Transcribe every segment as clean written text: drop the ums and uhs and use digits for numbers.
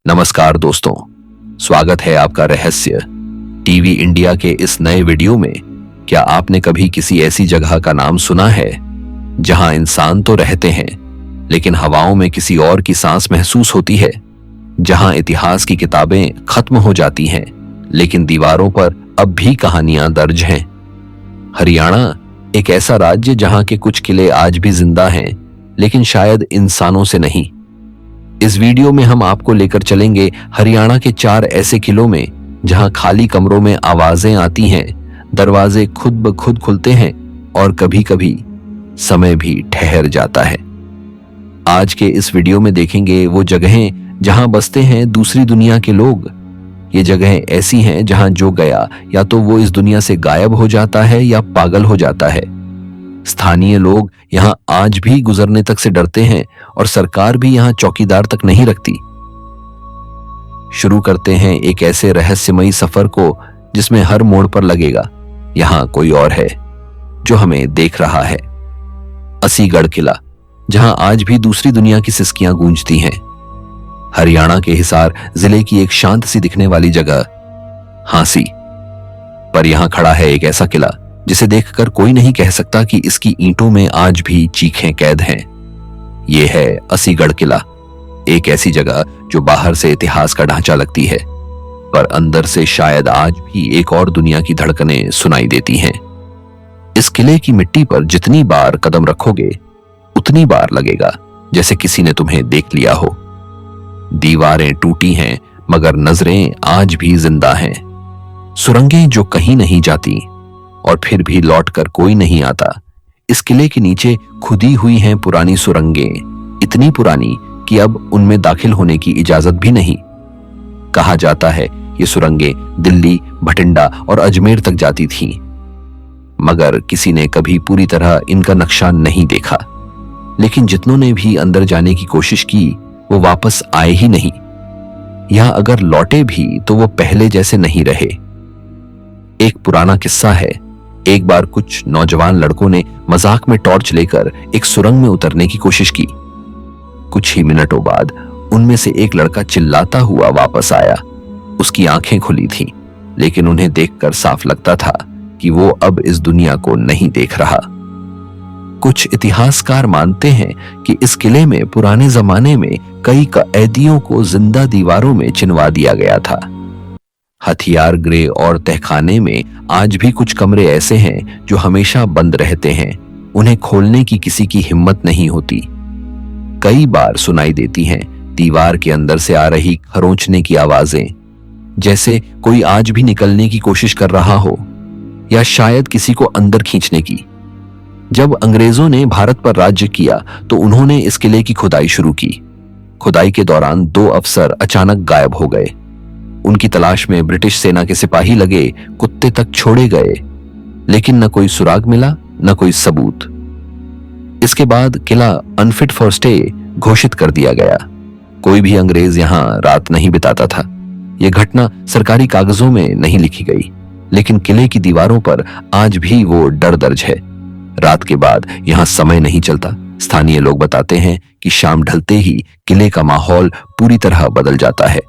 नमस्कार दोस्तों, स्वागत है आपका रहस्य टीवी इंडिया के इस नए वीडियो में। क्या आपने कभी किसी ऐसी जगह का नाम सुना है जहां इंसान तो रहते हैं लेकिन हवाओं में किसी और की सांस महसूस होती है, जहां इतिहास की किताबें खत्म हो जाती हैं लेकिन दीवारों पर अब भी कहानियां दर्ज हैं। हरियाणा एक ऐसा राज्य जहां के कुछ किले आज भी जिंदा हैं लेकिन शायद इंसानों से नहीं। इस वीडियो में हम आपको लेकर चलेंगे हरियाणा के 4 ऐसे किलों में जहां खाली कमरों में आवाजें आती हैं, दरवाजे खुद ब खुद खुलते हैं और कभी कभी समय भी ठहर जाता है। आज के इस वीडियो में देखेंगे वो जगहें जहां बसते हैं दूसरी दुनिया के लोग। ये जगहें ऐसी हैं जहां जो गया या तो वो इस दुनिया से गायब हो जाता है या पागल हो जाता है। स्थानीय लोग यहां आज भी गुजरने तक से डरते हैं और सरकार भी यहां चौकीदार तक नहीं रखती। शुरू करते हैं एक ऐसे रहस्यमयी सफर को जिसमें हर मोड़ पर लगेगा यहां कोई और है जो हमें देख रहा है। असीगढ़ किला, जहां आज भी दूसरी दुनिया की सिसकियां गूंजती हैं। हरियाणा के हिसार जिले की एक शांत सी दिखने वाली जगह हांसी, पर यहां खड़ा है एक ऐसा किला जिसे देखकर कोई नहीं कह सकता कि इसकी ईंटों में आज भी चीखें कैद हैं। यह है असीगढ़ किला, एक ऐसी जगह जो बाहर से इतिहास का ढांचा लगती है पर अंदर से शायद आज भी एक और दुनिया की धड़कनें सुनाई देती हैं। इस किले की मिट्टी पर जितनी बार कदम रखोगे उतनी बार लगेगा जैसे किसी ने तुम्हें देख लिया हो। दीवारें टूटी हैं मगर नजरें आज भी जिंदा हैं। सुरंगें जो कहीं नहीं जाती और फिर भी लौटकर कोई नहीं आता। इस किले के नीचे खुदी हुई हैं पुरानी सुरंगें, इतनी पुरानी कि अब उनमें दाखिल होने की इजाजत भी नहीं। कहा जाता है ये सुरंगें दिल्ली, भटिंडा और अजमेर तक जाती थीं, मगर किसी ने कभी पूरी तरह इनका नक्शा नहीं देखा। लेकिन जितनों ने भी अंदर जाने की कोशिश की वो वापस आए ही नहीं, या अगर लौटे भी तो वो पहले जैसे नहीं रहे। एक पुराना किस्सा है, एक बार कुछ नौजवान लड़कों ने मजाक में टॉर्च लेकर एक सुरंग में उतरने की कोशिश की। कुछ ही मिनटों बाद उनमें से एक लड़का चिल्लाता हुआ वापस आया। उसकी आंखें खुली थीं, लेकिन उन्हें देखकर साफ लगता था कि वो अब इस दुनिया को नहीं देख रहा। कुछ इतिहासकार मानते हैं कि इस किले में पुराने जमाने में कई कैदियों को जिंदा दीवारों में चिनवा दिया गया था। हथियार गृह और तहखाने में आज भी कुछ कमरे ऐसे हैं जो हमेशा बंद रहते हैं, उन्हें खोलने की किसी की हिम्मत नहीं होती। कई बार सुनाई देती हैं दीवार के अंदर से आ रही खरोंचने की आवाजें, जैसे कोई आज भी निकलने की कोशिश कर रहा हो या शायद किसी को अंदर खींचने की। जब अंग्रेजों ने भारत पर राज्य किया तो उन्होंने इस किले की खुदाई शुरू की। खुदाई के दौरान 2 अफसर अचानक गायब हो गए। उनकी तलाश में ब्रिटिश सेना के सिपाही लगे, कुत्ते तक छोड़े गए, लेकिन न कोई सुराग मिला न कोई सबूत। इसके बाद किला अनफिट फॉर स्टे घोषित कर दिया गया। कोई भी अंग्रेज यहां रात नहीं बिताता था। यह घटना सरकारी कागजों में नहीं लिखी गई, लेकिन किले की दीवारों पर आज भी वो डर दर्ज है। रात के बाद यहां समय नहीं चलता। स्थानीय लोग बताते हैं कि शाम ढलते ही किले का माहौल पूरी तरह बदल जाता है।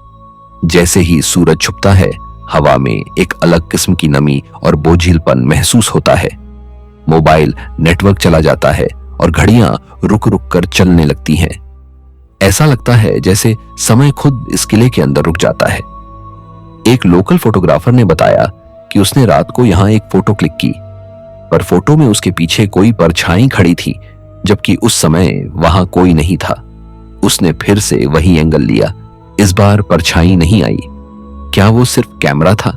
जैसे ही सूरज छुपता है, हवा में एक अलग किस्म की नमी और बोझिलपन महसूस होता है। मोबाइल नेटवर्क चला जाता है और घड़ियां रुक रुक कर चलने लगती हैं। ऐसा लगता है जैसे समय खुद इस किले के अंदर रुक जाता है। एक लोकल फोटोग्राफर ने बताया कि उसने रात को यहां एक फोटो क्लिक की, पर फोटो में उसके पीछे कोई परछाई खड़ी थी, जबकि उस समय वहां कोई नहीं था। उसने फिर से वही एंगल लिया। इस बार परछाई नहीं आई। क्या वो सिर्फ कैमरा था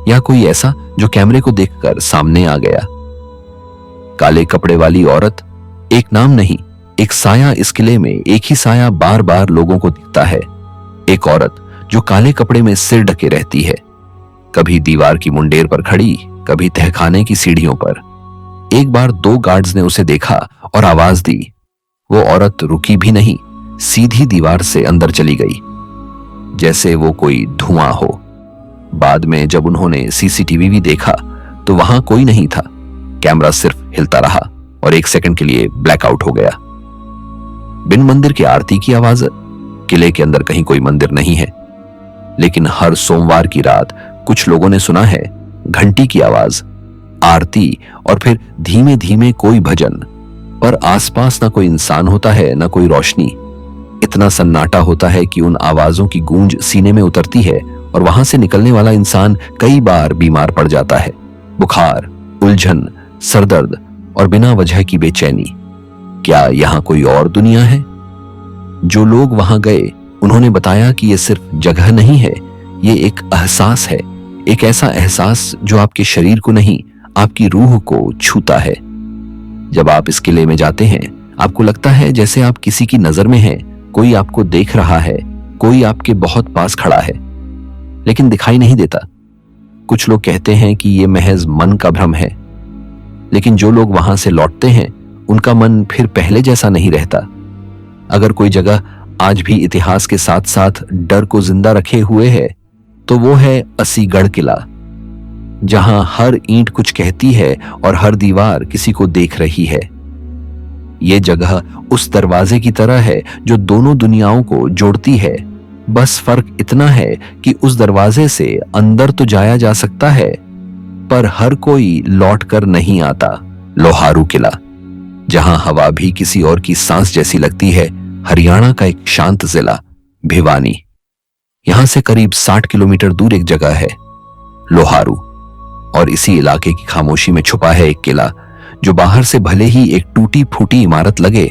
या कोई ऐसा जो कैमरे को देखकर सामने आ गया? काले कपड़े वाली औरत, एक नाम नहीं, एक साया। इस किले में एक ही साया बार बार लोगों को दिखता है। एक औरत जो काले कपड़े में सिर ढके रहती है, कभी दीवार की मुंडेर पर खड़ी, कभी तहखाने की सीढ़ियों पर। एक बार 2 गार्ड्स ने उसे देखा और आवाज दी। वो औरत रुकी भी नहीं, सीधी दीवार से अंदर चली गई, जैसे वो कोई धुआं हो। बाद में जब उन्होंने सीसीटीवी भी देखा तो वहां कोई नहीं था। कैमरा सिर्फ हिलता रहा और 1 सेकंड के लिए ब्लैकआउट हो गया। बिन मंदिर की आरती की आवाज किले के अंदर कहीं कोई मंदिर नहीं है, लेकिन हर सोमवार की रात कुछ लोगों ने सुना है घंटी की आवाज, आरती और फिर धीमे धीमे कोई भजन। पर आसपास ना कोई इंसान होता है, ना कोई रोशनी। इतना सन्नाटा होता है कि उन आवाजों की गूंज सीने में उतरती है और वहां से निकलने वाला इंसान कई बार बीमार पड़ जाता है। बुखार, उलझन, सरदर्द और बिना वजह की बेचैनी। क्या यहाँ कोई और दुनिया है? जो लोग वहां गए उन्होंने बताया कि यह सिर्फ जगह नहीं है, ये एक एहसास है। एक ऐसा एहसास जो आपके शरीर को नहीं, आपकी रूह को छूता है। जब आप इस किले में जाते हैं, आपको लगता है जैसे आप किसी की नजर में हैं, कोई आपको देख रहा है, कोई आपके बहुत पास खड़ा है, लेकिन दिखाई नहीं देता। कुछ लोग कहते हैं कि यह महज मन का भ्रम है, लेकिन जो लोग वहां से लौटते हैं उनका मन फिर पहले जैसा नहीं रहता। अगर कोई जगह आज भी इतिहास के साथ साथ डर को जिंदा रखे हुए है तो वो है असीगढ़ किला, जहां हर ईंट कुछ कहती है और हर दीवार किसी को देख रही है। ये जगह उस दरवाजे की तरह है जो दोनों दुनियाओं को जोड़ती है। बस फर्क इतना है कि उस दरवाजे से अंदर तो जाया जा सकता है, पर हर कोई लौट कर नहीं आता। लोहारू किला, जहां हवा भी किसी और की सांस जैसी लगती है। हरियाणा का एक शांत जिला भिवानी, यहां से करीब 60 किलोमीटर दूर एक जगह है लोहारू, और इसी इलाके की खामोशी में छुपा है एक किला जो बाहर से भले ही एक टूटी फूटी इमारत लगे,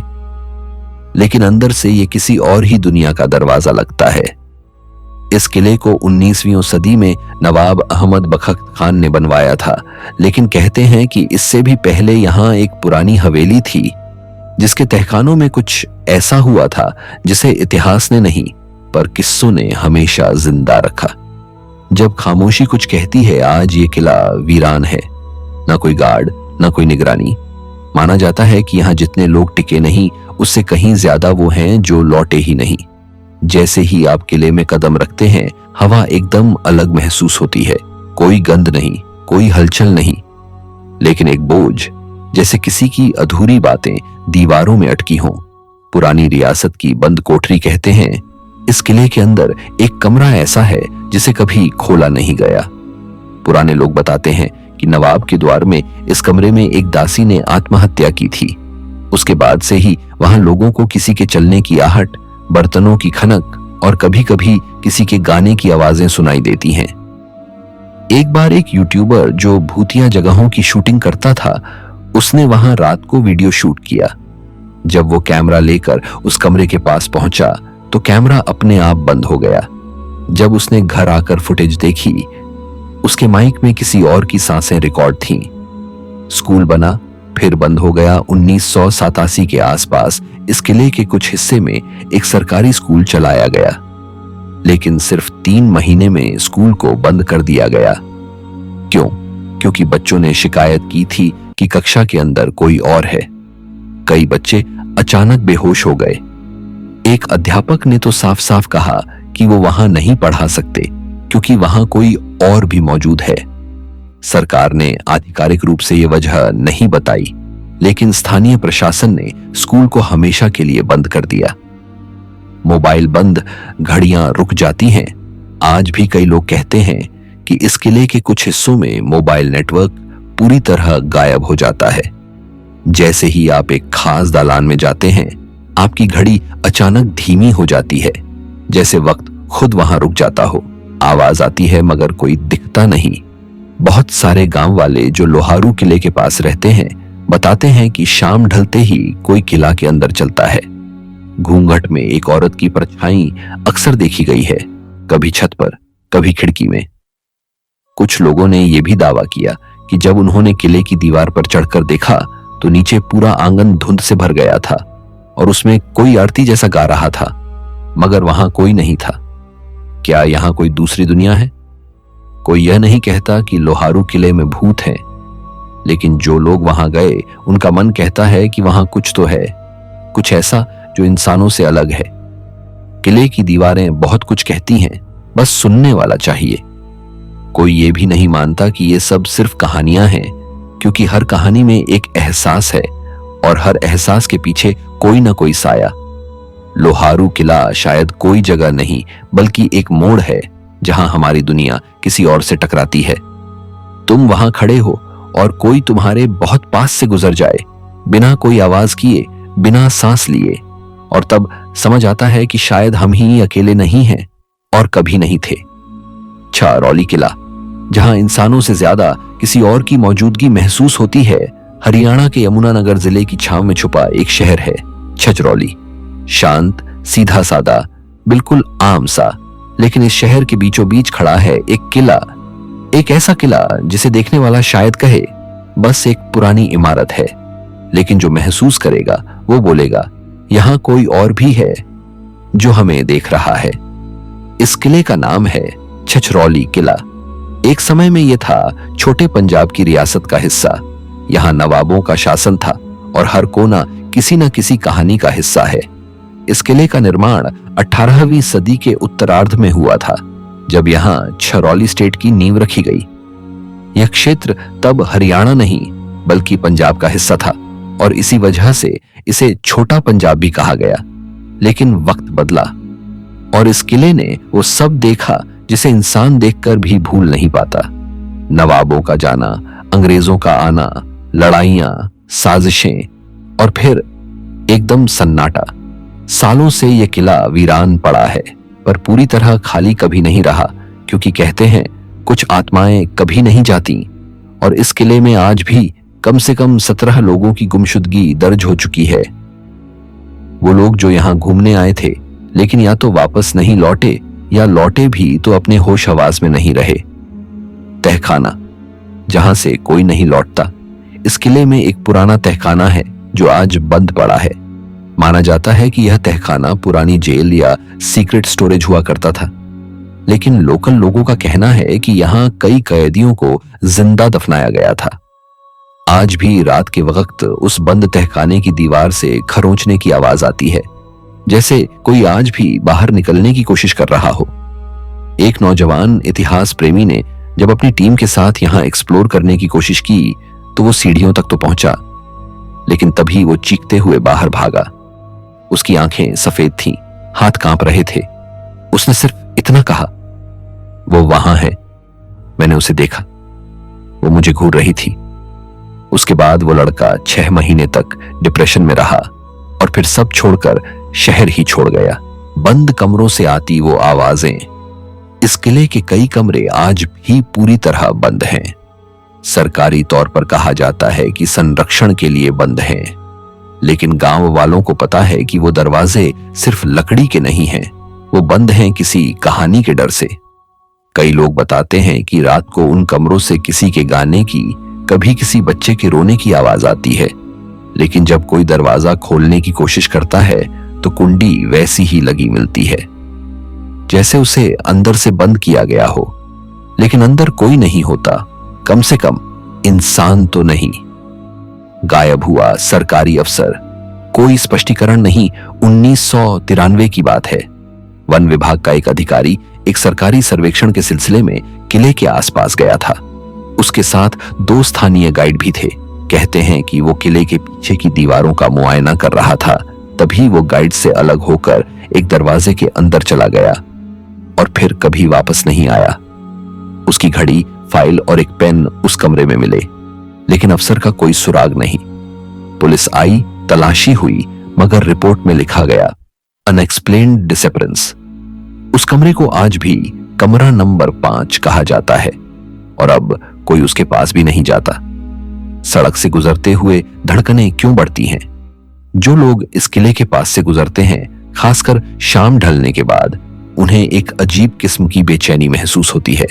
लेकिन अंदर से ये किसी और ही दुनिया का दरवाजा लगता है। इस किले को 19वीं सदी में नवाब अहमद बख्त खान ने बनवाया था, लेकिन कहते हैं कि इससे भी पहले यहां एक पुरानी हवेली थी जिसके तहखानों में कुछ ऐसा हुआ था जिसे इतिहास ने नहीं पर किस्सों ने हमेशा जिंदा रखा। जब खामोशी कुछ कहती है, आज ये किला वीरान है, ना कोई गार्ड, ना कोई निगरानी। माना जाता है कि यहाँ जितने लोग टिके नहीं, उससे कहीं ज्यादा वो हैं जो लौटे ही नहीं। जैसे ही आप किले में कदम रखते हैं, हवा एकदम अलग महसूस होती है। कोई गंध नहीं, कोई हलचल नहीं, लेकिन एक बोझ, जैसे किसी की अधूरी बातें दीवारों में अटकी हों। पुरानी रियासत की बंद कोठरी कहते हैं। इस किले के अंदर एक कमरा ऐसा है जिसे कभी खोला नहीं गया। पुराने लोग बताते हैं कि नवाब के द्वार में इस कमरे में एक दासी ने आत्महत्या की थी। उसके बाद से ही वहां लोगों को किसी के चलने की आहट, बर्तनों की खनक और कभी कभी किसी के गाने की आवाजें सुनाई देती हैं। एक बार एक यूट्यूबर जो भूतिया जगहों की शूटिंग करता था, उसने वहां रात को वीडियो शूट किया। जब वो कैमरा लेकर उस कमरे के पास पहुंचा तो कैमरा अपने आप बंद हो गया। जब उसने घर आकर फुटेज देखी, उसके माइक में किसी और की सांसें रिकॉर्ड थीं। स्कूल बना, फिर बंद हो गया। 1987 के आसपास इस किले के कुछ हिस्से में एक सरकारी स्कूल चलाया गया, लेकिन सिर्फ 3 महीने में स्कूल को बंद कर दिया गया। क्यों? क्योंकि बच्चों ने शिकायत की थी कि कक्षा के अंदर कोई और है। कई बच्चे अचानक बेहोश हो गए। एक अध्यापक ने तो साफ साफ कहा कि वो वहां नहीं पढ़ा सकते क्योंकि वहां कोई और भी मौजूद है। सरकार ने आधिकारिक रूप से ये वजह नहीं बताई, लेकिन स्थानीय प्रशासन ने स्कूल को हमेशा के लिए बंद कर दिया। मोबाइल बंद, घड़ियां रुक जाती हैं। आज भी कई लोग कहते हैं कि इस किले के कुछ हिस्सों में मोबाइल नेटवर्क पूरी तरह गायब हो जाता है। जैसे ही आप एक खास दालान में जाते हैं, आपकी घड़ी अचानक धीमी हो जाती है, जैसे वक्त खुद वहां रुक जाता हो। आवाज आती है मगर कोई दिखता नहीं। बहुत सारे गांव वाले जो लोहारू किले के पास रहते हैं बताते हैं कि शाम ढलते ही कोई किला के अंदर चलता है। घूंघट में एक औरत की परछाई अक्सर देखी गई है, कभी छत पर, कभी खिड़की में। कुछ लोगों ने यह भी दावा किया कि जब उन्होंने किले की दीवार पर चढ़कर देखा तो नीचे पूरा आंगन धुंध से भर गया था और उसमें कोई आरती जैसा गा रहा था, मगर वहां कोई नहीं था। क्या यहां कोई दूसरी दुनिया है? कोई यह नहीं कहता कि लोहारू किले में भूत हैं, लेकिन जो लोग वहां गए उनका मन कहता है कि वहां कुछ तो है, कुछ ऐसा जो इंसानों से अलग है। किले की दीवारें बहुत कुछ कहती हैं, बस सुनने वाला चाहिए। कोई ये भी नहीं मानता कि ये सब सिर्फ कहानियां हैं, क्योंकि हर कहानी में एक एहसास है और हर एहसास के पीछे कोई ना कोई साया। लोहारू किला शायद कोई जगह नहीं बल्कि एक मोड़ है जहां हमारी दुनिया किसी और से टकराती है। तुम वहां खड़े हो और कोई तुम्हारे बहुत पास से गुजर जाए, बिना कोई आवाज किए, बिना सांस लिए, और तब समझ आता है कि शायद हम ही अकेले नहीं हैं और कभी नहीं थे। छछरौली किला, जहां इंसानों से ज्यादा किसी और की मौजूदगी महसूस होती है, हरियाणा के यमुनानगर जिले की छांव में छुपा एक शहर है छछरौली। शांत, सीधा सादा, बिल्कुल आम सा, लेकिन इस शहर के बीचों बीच खड़ा है एक किला। एक ऐसा किला जिसे देखने वाला शायद कहे बस एक पुरानी इमारत है, लेकिन जो महसूस करेगा वो बोलेगा यहां कोई और भी है जो हमें देख रहा है। इस किले का नाम है छछरौली किला। एक समय में यह था छोटे पंजाब की रियासत का हिस्सा। यहां नवाबों का शासन था और हर कोना किसी न किसी कहानी का हिस्सा है। इस किले का निर्माण 18वीं सदी के उत्तरार्ध में हुआ था, जब यहां छछरौली स्टेट की नींव रखी गई। यह क्षेत्र तब हरियाणा नहीं बल्कि पंजाब का हिस्सा था और इसी वजह से इसे छोटा पंजाब भी कहा गया। लेकिन वक्त बदला और इस किले ने वो सब देखा जिसे इंसान देखकर भी भूल नहीं पाता। नवाबों का जाना, अंग्रेजों का आना, लड़ाइयां, साजिशें और फिर एकदम सन्नाटा। सालों से यह किला वीरान पड़ा है, पर पूरी तरह खाली कभी नहीं रहा, क्योंकि कहते हैं कुछ आत्माएं कभी नहीं जाती। और इस किले में आज भी कम से कम 17 लोगों की गुमशुदगी दर्ज हो चुकी है। वो लोग जो यहां घूमने आए थे लेकिन या तो वापस नहीं लौटे या लौटे भी तो अपने होश हवास में नहीं रहे। तहखाना, जहां से कोई नहीं लौटता। इस किले में एक पुराना तहखाना है जो आज बंद पड़ा है। माना जाता है कि यह तहखाना पुरानी जेल या सीक्रेट स्टोरेज हुआ करता था, लेकिन लोकल लोगों का कहना है कि यहां कई कैदियों को जिंदा दफनाया गया था। आज भी रात के वक्त उस बंद तहखाने की दीवार से खरोंचने की आवाज आती है, जैसे कोई आज भी बाहर निकलने की कोशिश कर रहा हो। एक नौजवान इतिहास प्रेमी ने जब अपनी टीम के साथ यहां एक्सप्लोर करने की कोशिश की तो वो सीढ़ियों तक तो पहुंचा, लेकिन तभी वो चीखते हुए बाहर भागा। उसकी आंखें सफेद थीं, हाथ कांप रहे थे। उसने सिर्फ इतना कहा, वो वहां है। मैंने उसे देखा, वो मुझे घूर रही थी। उसके बाद वो लड़का 6 महीने तक डिप्रेशन में रहा और फिर सब छोड़कर शहर ही छोड़ गया। बंद कमरों से आती वो आवाजें। इस किले के कई कमरे आज भी पूरी तरह बंद हैं। सरकारी तौर पर कहा जाता है कि संरक्षण के लिए बंद हैं, लेकिन गांव वालों को पता है कि वो दरवाजे सिर्फ लकड़ी के नहीं हैं, वो बंद हैं किसी कहानी के डर से। कई लोग बताते हैं कि रात को उन कमरों से किसी के गाने की, कभी किसी बच्चे के रोने की आवाज आती है, लेकिन जब कोई दरवाजा खोलने की कोशिश करता है तो कुंडी वैसी ही लगी मिलती है, जैसे उसे अंदर से बंद किया गया हो। लेकिन अंदर कोई नहीं होता, कम से कम इंसान तो नहीं। गायब हुआ सरकारी अफसर, कोई स्पष्टीकरण नहीं। 1993 की बात है। वन विभाग का एक अधिकारी एक सरकारी सर्वेक्षण के सिलसिले में किले के आसपास गया था। उसके साथ 2 स्थानीय गाइड भी थे। कहते हैं कि वो किले के पीछे की दीवारों का मुआयना कर रहा था। तभी वो गाइड से अलग होकर एक दरवाजे के अंदर चला गया और फिर कभी वापस नहीं आया। उसकी घड़ी, फाइल और एक पेन उस कमरे में मिले, लेकिन अफसर का कोई सुराग नहीं। पुलिस आई, तलाशी हुई, मगर रिपोर्ट में लिखा गया अनएक्सप्लेन्ड डिसअपरेंस। उस कमरे को आज भी कमरा नंबर 5 कहा जाता है और अब कोई उसके पास भी नहीं जाता। सड़क से गुजरते हुए धड़कनें क्यों बढ़ती हैं? जो लोग इस किले के पास से गुजरते हैं, खासकर शाम ढलने के बाद, उन्हें एक अजीब किस्म की बेचैनी महसूस होती है।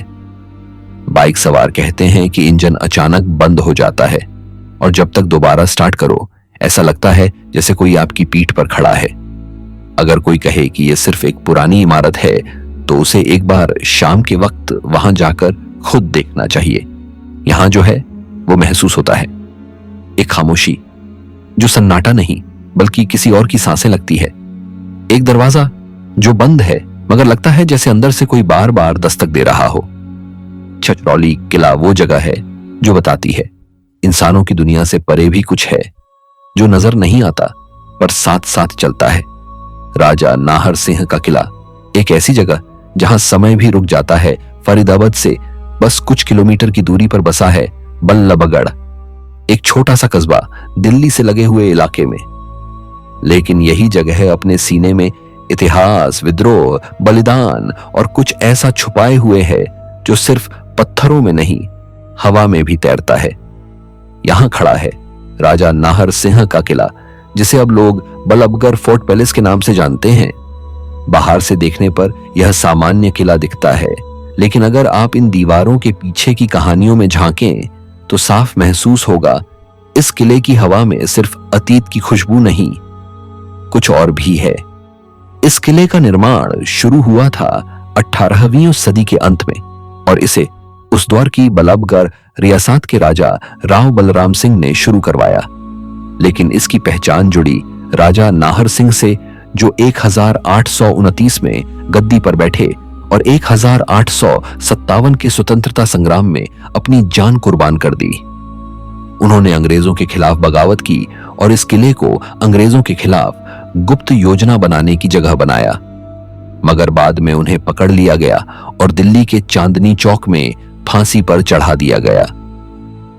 बाइक सवार कहते हैं कि इंजन अचानक बंद हो जाता है और जब तक दोबारा स्टार्ट करो ऐसा लगता है जैसे कोई आपकी पीठ पर खड़ा है। अगर कोई कहे कि यह सिर्फ एक पुरानी इमारत है तो उसे एक बार शाम के वक्त वहां जाकर खुद देखना चाहिए। यहां जो है वो महसूस होता है, एक खामोशी जो सन्नाटा नहीं बल्कि किसी और की सांसें लगती है। एक दरवाजा जो बंद है मगर लगता है जैसे अंदर से कोई बार बार दस्तक दे रहा हो। छछरौली किला वो जगह है जो बताती है इंसानों की दुनिया से परे भी कुछ है जो नजर नहीं आता पर साथ साथ चलता है। राजा नाहर सिंह का किला, एक ऐसी जगह जहां समय भी रुक जाता है, फरीदाबाद से बस कुछ किलोमीटर की दूरी पर बसा है बल्लभगढ़, एक छोटा सा कस्बा दिल्ली से लगे हुए इलाके में। लेकिन यही जगह अपने सीने में इतिहास, विद्रोह, बलिदान और कुछ ऐसा छुपाए हुए है जो सिर्फ पत्थरों में नहीं, हवा में भी तैरता है। यहां खड़ा है राजा नाहर सिंह का किला, जिसे अब लोग बल्लभगढ़ फोर्ट पैलेस के नाम से जानते हैं। बाहर से देखने पर यह सामान्य किला दिखता है, लेकिन अगर आप इन दीवारों के पीछे की कहानियों में झांकें तो साफ महसूस होगा इस किले की हवा में सिर्फ अतीत की खुशबू नहीं, कुछ और भी है। इस किले का निर्माण शुरू हुआ था 18वीं सदी के अंत में और इसे उस दौर की बल्लभगढ़ रियासत के राजा राव बलराम सिंह ने शुरू करवाया। लेकिन इसकी पहचान जुड़ी राजा नाहर सिंह से, जो 1829 में गद्दी पर बैठे और 1857 के स्वतंत्रता संग्राम में अपनी जान कुर्बान कर दी। उन्होंने अंग्रेजों के खिलाफ बगावत की और इस किले को अंग्रेजों के खिलाफ गुप्त योजना बनाने की जगह बनाया, मगर बाद में उन्हें पकड़ लिया गया और दिल्ली के चांदनी चौक में फांसी पर चढ़ा दिया गया।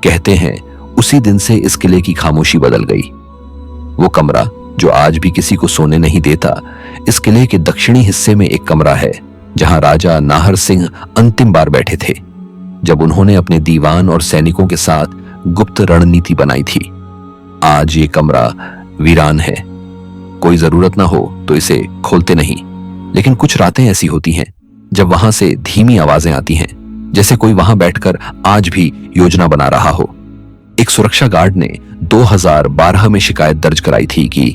कहते हैं उसी दिन से इस किले की खामोशी बदल गई। वो कमरा जो आज भी किसी को सोने नहीं देता, इस किले के दक्षिणी हिस्से में एक कमरा है जहां राजा नाहर सिंह अंतिम बार बैठे थे, जब उन्होंने अपने दीवान और सैनिकों के साथ गुप्त रणनीति बनाई थी। आज ये कमरा वीरान है। कोई जरूरत ना हो तो इसे खोलते नहीं, लेकिन कुछ रातें ऐसी होती हैं जब वहां से धीमी आवाजें आती हैं, जैसे कोई वहां बैठकर आज भी योजना बना रहा हो। एक सुरक्षा गार्ड ने 2012 में शिकायत दर्ज कराई थी कि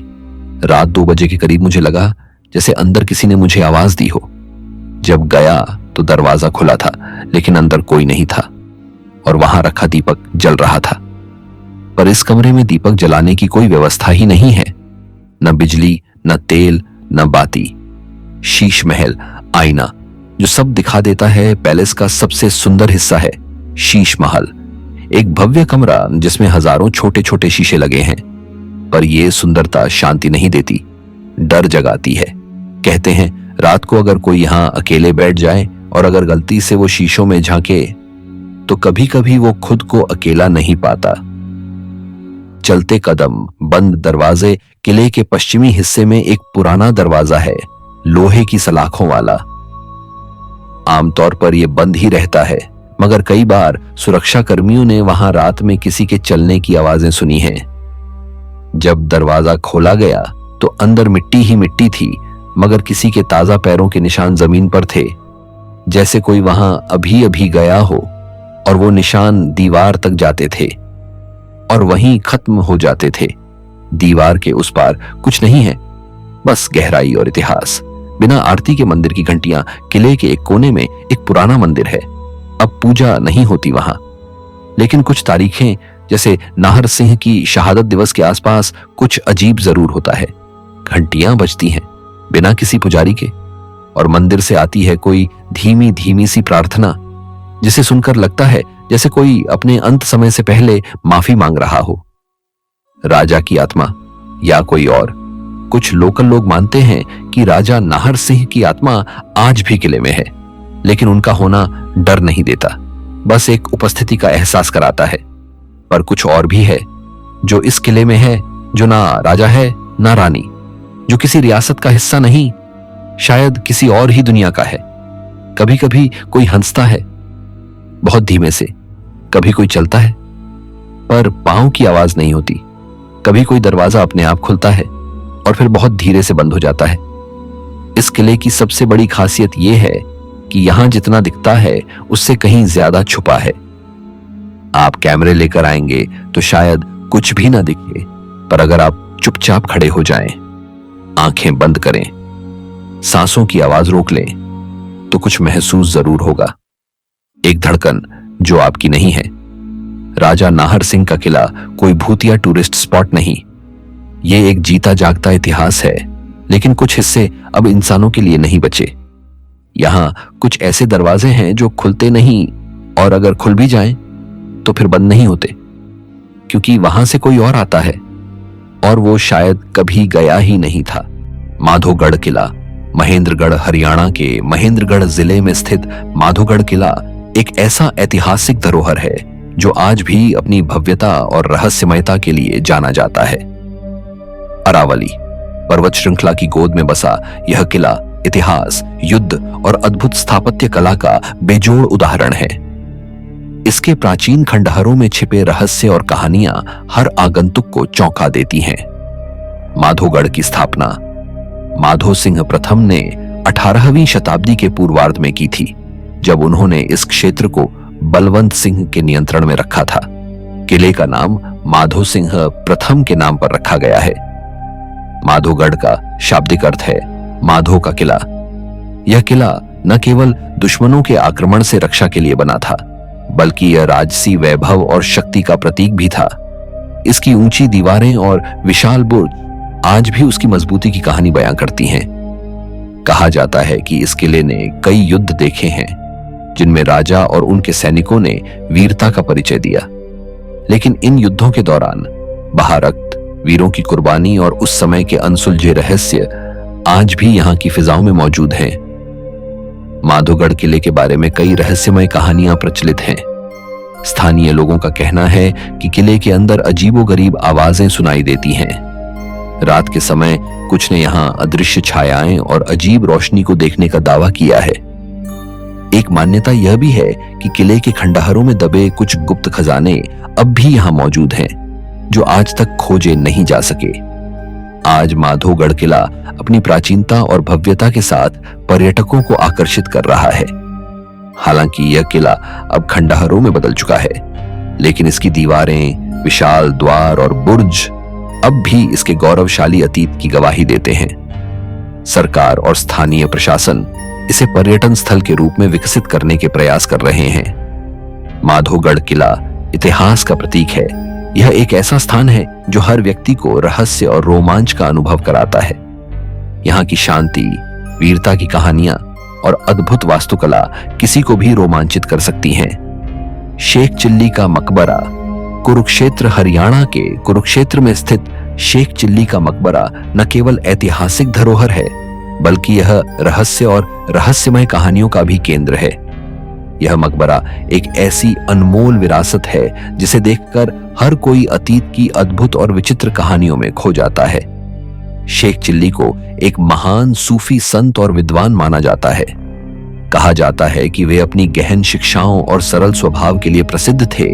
रात 2 बजे के करीब मुझे लगा जैसे अंदर किसी ने मुझे आवाज दी हो। जब गया तो दरवाजा खुला था, लेकिन अंदर कोई नहीं था और वहां रखा दीपक जल रहा था। पर इस कमरे में दीपक जलाने की कोई व्यवस्था ही नहीं है, न बिजली, न तेल, न बाती। शीश महल, आईना, जो सब दिखा देता है पैलेस का सबसे सुंदर हिस्सा है शीश महल। एक भव्य कमरा जिसमें हजारों छोटे छोटे शीशे लगे हैं, पर यह सुंदरता शांति नहीं देती, डर जगाती है। कहते हैं रात को अगर कोई यहां अकेले बैठ जाए और अगर गलती से वो शीशों में झांके तो कभी कभी वो खुद को अकेला नहीं पाता। चलते कदम, बंद दरवाजे। किले के पश्चिमी हिस्से में एक पुराना दरवाजा है, लोहे की सलाखों वाला। आमतौर पर यह बंद ही रहता है, मगर कई बार सुरक्षा कर्मियों ने वहां रात में किसी के चलने की आवाजें सुनी हैं। जब दरवाजा खोला गया तो अंदर मिट्टी ही मिट्टी थी, मगर किसी के ताजा पैरों के निशान जमीन पर थे, जैसे कोई वहां अभी अभी गया हो और वो निशान दीवार तक जाते थे और वहीं खत्म हो जाते थे। दीवार के उस पार कुछ नहीं है, बस गहराई और इतिहास। बिना आरती के मंदिर की घंटियां। किले के एक कोने में एक पुराना मंदिर है, अब पूजा नहीं होती वहां, लेकिन कुछ तारीखें जैसे नाहर सिंह की शहादत दिवस के आसपास कुछ अजीब जरूर होता है। घंटियां बजती हैं बिना किसी पुजारी के और मंदिर से आती है कोई धीमी धीमी सी प्रार्थना, जिसे सुनकर लगता है जैसे कोई अपने अंत समय से पहले माफी मांग रहा हो। राजा की आत्मा या कोई और। कुछ लोकल लोग मानते हैं कि राजा नाहर सिंह की आत्मा आज भी किले में है, लेकिन उनका होना डर नहीं देता, बस एक उपस्थिति का एहसास कराता है। पर कुछ और भी है जो इस किले में है, जो ना राजा है ना रानी, जो किसी रियासत का हिस्सा नहीं, शायद किसी और ही दुनिया का है। कभी कभी कोई हंसता है बहुत धीमे से, कभी कोई चलता है पर पांव की आवाज नहीं होती, कभी कोई दरवाजा अपने आप खुलता है और फिर बहुत धीरे से बंद हो जाता है। इस किले की सबसे बड़ी खासियत यह है कि यहां जितना दिखता है उससे कहीं ज्यादा छुपा है। आप कैमरे लेकर आएंगे तो शायद कुछ भी ना दिखे, पर अगर आप चुपचाप खड़े हो जाएं, आंखें बंद करें, सांसों की आवाज रोक लें, तो कुछ महसूस जरूर होगा। एक धड़कन जो आपकी नहीं है। राजा नाहर सिंह का किला कोई भूतिया टूरिस्ट स्पॉट नहीं, ये एक जीता जागता इतिहास है, लेकिन कुछ हिस्से अब इंसानों के लिए नहीं बचे। यहां कुछ ऐसे दरवाजे हैं जो खुलते नहीं, और अगर खुल भी जाएं तो फिर बंद नहीं होते, क्योंकि वहां से कोई और आता है और वो शायद कभी गया ही नहीं था। माधोगढ़ किला महेंद्रगढ़ हरियाणा के महेंद्रगढ़ जिले में स्थित माधोगढ़ किला एक ऐसा ऐतिहासिक धरोहर है जो आज भी अपनी भव्यता और रहस्यमयता के लिए जाना जाता है। अरावली पर्वत श्रृंखला की गोद में बसा यह किला इतिहास, युद्ध और अद्भुत स्थापत्य कला का बेजोड़ उदाहरण है। इसके प्राचीन खंडहरों में छिपे रहस्य और कहानियां हर आगंतुक को चौंका देती हैं। माधोगढ़ की स्थापना माधो सिंह प्रथम ने 18वीं शताब्दी के पूर्वार्ध में की थी, जब उन्होंने इस क्षेत्र को बलवंत सिंह के नियंत्रण में रखा था। किले का नाम माधो सिंह प्रथम के नाम पर रखा गया है। माधोगढ़ का शाब्दिक अर्थ है माधो का किला। यह किला न केवल दुश्मनों के आक्रमण से रक्षा के लिए बना था, बल्कि यह राजसी वैभव और शक्ति का प्रतीक भी था। इसकी ऊंची दीवारें और विशाल बुर्ज आज भी उसकी मजबूती की कहानी बयां करती हैं। कहा जाता है कि इस किले ने कई युद्ध देखे हैं, जिनमें राजा और उनके सैनिकों ने वीरता का परिचय दिया। लेकिन इन युद्धों के दौरान बहा रक्त, वीरों की कुर्बानी और उस समय के अनसुलझे रहस्य आज भी यहां की फिजाओं में मौजूद हैं। माधोगढ़ किले के बारे में कई रहस्यमय कहानियां प्रचलित हैं। स्थानीय लोगों का कहना है कि किले के अंदर अजीबोगरीब आवाजें सुनाई देती हैं। रात के समय कुछ ने यहां अदृश्य छायाएं और अजीब रोशनी को देखने का दावा किया है। एक मान्यता यह भी है कि किले के खंडहरों में दबे कुछ गुप्त खजाने अब भी यहां मौजूद हैं, जो आज तक खोजे नहीं जा सके। आज माधोगढ़ किला अपनी प्राचीनता और भव्यता के साथ पर्यटकों को आकर्षित कर रहा है। हालांकि यह किला अब खंडहरों में बदल चुका है, लेकिन इसकी दीवारें, विशाल द्वार और बुर्ज अब भी इसके गौरवशाली अतीत की गवाही देते हैं। सरकार और स्थानीय प्रशासन इसे पर्यटन स्थल के रूप में विकसित करने के प्रयास कर रहे हैं। माधोगढ़ किला इतिहास का प्रतीक है। यह एक ऐसा स्थान है जो हर व्यक्ति को रहस्य और रोमांच का अनुभव कराता है। यहाँ की शांति, वीरता की कहानियां और अद्भुत वास्तुकला किसी को भी रोमांचित कर सकती हैं। शेख चिल्ली का मकबरा कुरुक्षेत्र हरियाणा के कुरुक्षेत्र में स्थित शेख चिल्ली का मकबरा न केवल ऐतिहासिक धरोहर है, बल्कि यह रहस्य और रहस्यमय कहानियों का भी केंद्र है। यह मकबरा एक ऐसी अनमोल विरासत है जिसे देखकर हर कोई अतीत की अद्भुत और विचित्र कहानियों में खो जाता है। शेख चिल्ली को एक महान सूफी संत और विद्वान माना जाता है। कहा जाता है कि वे अपनी गहन शिक्षाओं और सरल स्वभाव के लिए प्रसिद्ध थे,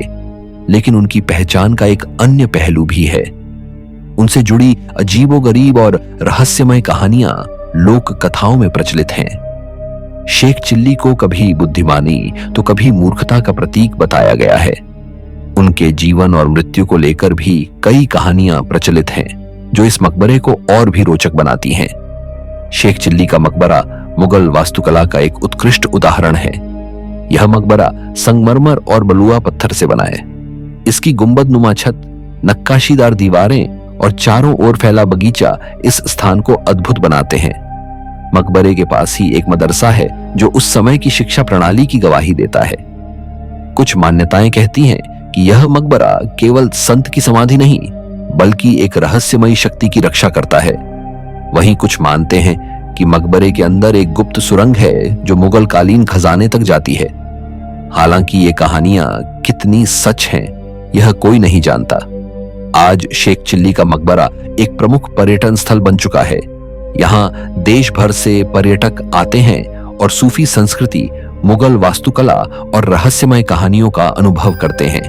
लेकिन उनकी पहचान का एक अन्य पहलू भी है। उनसे जुड़ी अजीबोगरीब और रहस्यमय कहानियां लोक कथाओं में प्रचलित हैं। शेख चिल्ली को कभी बुद्धिमानी तो कभी मूर्खता का प्रतीक बताया गया है। उनके जीवन और मृत्यु को लेकर भी कई कहानियां प्रचलित हैं, जो इस मकबरे को और भी रोचक बनाती हैं। शेख चिल्ली का मकबरा मुगल वास्तुकला का एक उत्कृष्ट उदाहरण है। यह मकबरा संगमरमर और बलुआ पत्थर से बना है। इसकी गुंबदनुमा छत, नक्काशीदार दीवारें और चारों ओर फैला बगीचा इस स्थान को अद्भुत बनाते हैं। मकबरे के पास ही एक मदरसा है जो उस समय की शिक्षा प्रणाली की गवाही देता है। कुछ मान्यताएं कहती हैं कि यह मकबरा केवल संत की समाधि नहीं, बल्कि एक रहस्यमयी शक्ति की रक्षा करता है। वहीं कुछ मानते हैं कि मकबरे के अंदर एक गुप्त सुरंग है जो मुगल कालीन खजाने तक जाती है। हालांकि ये कहानियां कितनी सच हैं, यह कोई नहीं जानता। आज शेख चिल्ली का मकबरा एक प्रमुख पर्यटन स्थल बन चुका है। यहाँ देश भर से पर्यटक आते हैं और सूफी संस्कृति, मुगल वास्तुकला और रहस्यमय कहानियों का अनुभव करते हैं।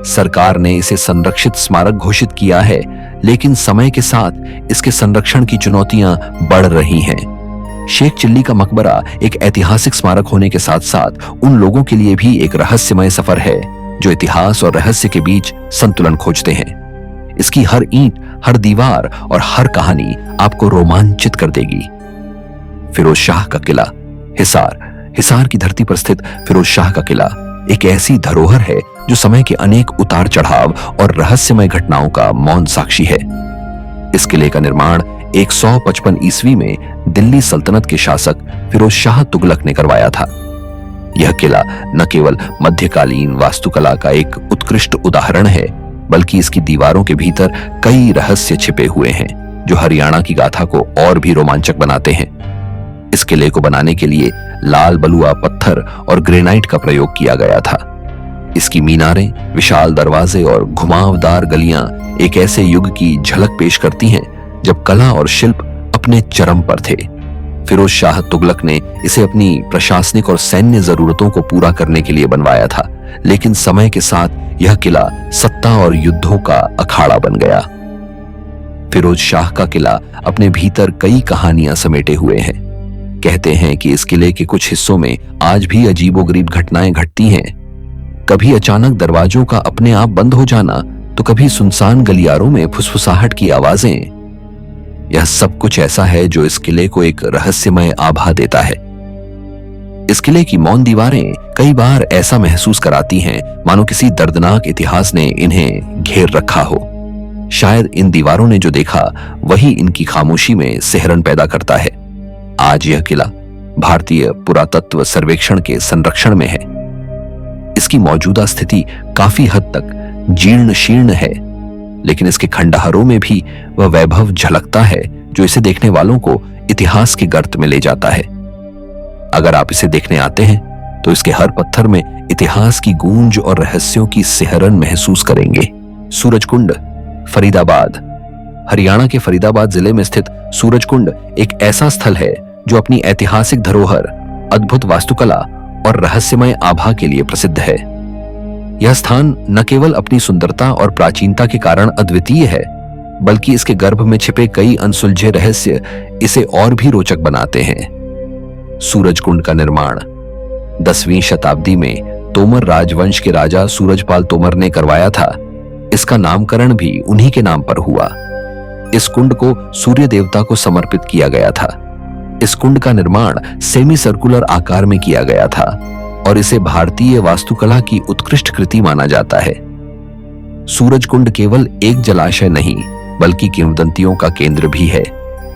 सरकार ने इसे संरक्षित स्मारक घोषित किया है, लेकिन समय के साथ इसके संरक्षण की चुनौतियां बढ़ रही हैं। शेख चिल्ली का मकबरा एक ऐतिहासिक स्मारक होने के साथ साथ उन लोगों के लिए भी एक रहस्यमय सफर है जो इतिहास और रहस्य के बीच संतुलन खोजते हैं। इसकी हर ईंट, हर दीवार और हर कहानी आपको रोमांचित कर देगी। फिरोज शाह का किला हिसार की धरती पर स्थित फिरोज शाह का किला एक ऐसी धरोहर है जो समय के अनेक उतार चढ़ाव और रहस्यमय घटनाओं का मौन साक्षी है। इस किले का निर्माण 155 ईस्वी में दिल्ली सल्तनत के शासक फिरोज शाह तुगलक ने करवाया था। यह किला न केवल मध्यकालीन वास्तुकला का एक उत्कृष्ट उदाहरण है, बल्कि इसकी दीवारों के भीतर कई रहस्य छिपे हुए हैं जो हरियाणा की गाथा को और भी रोमांचक बनाते हैं। इस किले को बनाने के लिए लाल बलुआ पत्थर और ग्रेनाइट का प्रयोग किया गया था। इसकी मीनारें, विशाल दरवाजे और घुमावदार गलियां एक ऐसे युग की झलक पेश करती हैं जब कला और शिल्प अपने चरम पर थे। फिरोज शाह तुगलक ने इसे अपनी प्रशासनिक और सैन्य जरूरतों को पूरा करने के लिए बनवाया था, लेकिन समय के साथ यह किला सत्ता और युद्धों का अखाड़ा बन गया। फिरोज शाह का किला अपने भीतर कई कहानियां समेटे हुए है। कहते हैं कि इस किले के कुछ हिस्सों में आज भी अजीबोगरीब घटनाएं घटती हैं। कभी अचानक दरवाजों का अपने आप बंद हो जाना, तो कभी सुनसान गलियारों में फुसफुसाहट की आवाजें। यह सब कुछ ऐसा है जो इस किले को एक रहस्यमय आभा देता है। इस किले की मौन दीवारें कई बार ऐसा महसूस कराती हैं मानो किसी दर्दनाक इतिहास ने इन्हें घेर रखा हो। शायद इन दीवारों ने जो देखा वही इनकी खामोशी में सिहरन पैदा करता है। आज यह किला भारतीय पुरातत्व सर्वेक्षण के संरक्षण में है। इसकी मौजूदा स्थिति काफी हद तक जीर्ण शीर्ण है, लेकिन इसके खंडहरों में भी वह वैभव झलकता है जो इसे देखने वालों को इतिहास के गर्त में ले जाता है। अगर आप इसे देखने आते हैं तो इसके हर पत्थर में इतिहास की गूंज और रहस्यों की सिहरन महसूस करेंगे। सूरजकुंड, फरीदाबाद। हरियाणा के फरीदाबाद जिले में स्थित सूरजकुंड एक ऐसा स्थल है जो अपनी ऐतिहासिक धरोहर, अद्भुत वास्तुकला और रहस्यमय आभा के लिए प्रसिद्ध है। यह स्थान न केवल अपनी सुंदरता और प्राचीनता के कारण अद्वितीय है, बल्कि इसके गर्भ में छिपे कई अनसुलझे रहस्य इसे और भी रोचक बनाते हैं। सूरजकुंड का निर्माण 10वीं शताब्दी में तोमर राजवंश के राजा सूरजपाल तोमर ने करवाया था। इसका नामकरण भी उन्हीं के नाम पर हुआ। इस कुंड को सूर्य देवता को समर्पित किया गया था। इस कुंड का निर्माण सेमी सर्कुलर आकार में किया गया था और इसे भारतीय वास्तुकला की उत्कृष्ट कृति माना जाता है। सूरजकुंड केवल एक जलाशय नहीं, बल्कि किंवदंतियों का केंद्र भी है।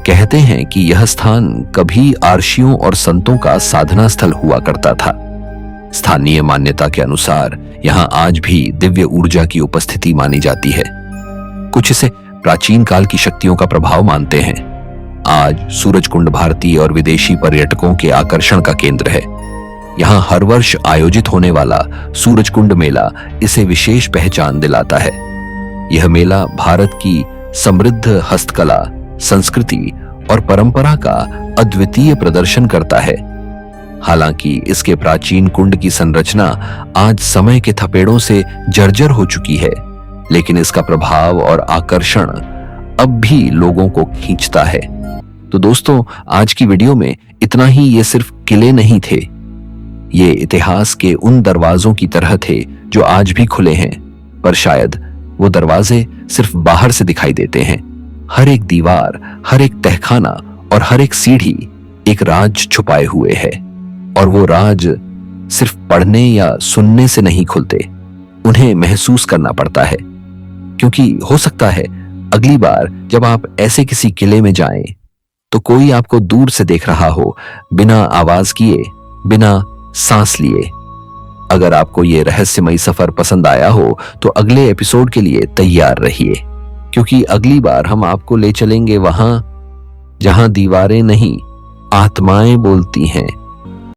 कहते हैं कि यह स्थान कभी आर्षियों और संतों का साधना स्थल हुआ करता था। स्थानीय मान्यता के अनुसार यहां आज भी दिव्य ऊर्जा की उपस्थिति मानी जाती है। कुछ इसे प्राचीन काल की शक्तियों का प्रभाव मानते हैं। आज सूरजकुंड भारतीय और विदेशी पर्यटकों के आकर्षण का केंद्र है। यहाँ हर वर्ष आयोजित होने वाला सूरजकुंड मेला इसे विशेष पहचान दिलाता है। यह मेला भारत की समृद्ध हस्तकला, संस्कृति और परंपरा का अद्वितीय प्रदर्शन करता है। हालांकि इसके प्राचीन कुंड की संरचना आज समय के थपेड़ों से जर्जर हो चुकी है, लेकिन इसका प्रभाव और आकर्षण अब भी लोगों को खींचता है। तो दोस्तों, आज की वीडियो में इतना ही। ये सिर्फ किले नहीं थे, ये इतिहास के उन दरवाजों की तरह थे जो आज भी खुले हैं, पर शायद वो दरवाजे सिर्फ बाहर से दिखाई देते हैं। हर एक दीवार, हर एक तहखाना और हर एक सीढ़ी एक राज छुपाए हुए है, और वो राज सिर्फ पढ़ने या सुनने से नहीं खुलते, उन्हें महसूस करना पड़ता है। क्योंकि हो सकता है अगली बार जब आप ऐसे किसी किले में जाएं, तो कोई आपको दूर से देख रहा हो, बिना आवाज किए, बिना सांस लिए। अगर आपको ये रहस्यमयी सफर पसंद आया हो तो अगले एपिसोड के लिए तैयार रहिए, क्योंकि अगली बार हम आपको ले चलेंगे वहां जहां दीवारें नहीं, आत्माएं बोलती हैं।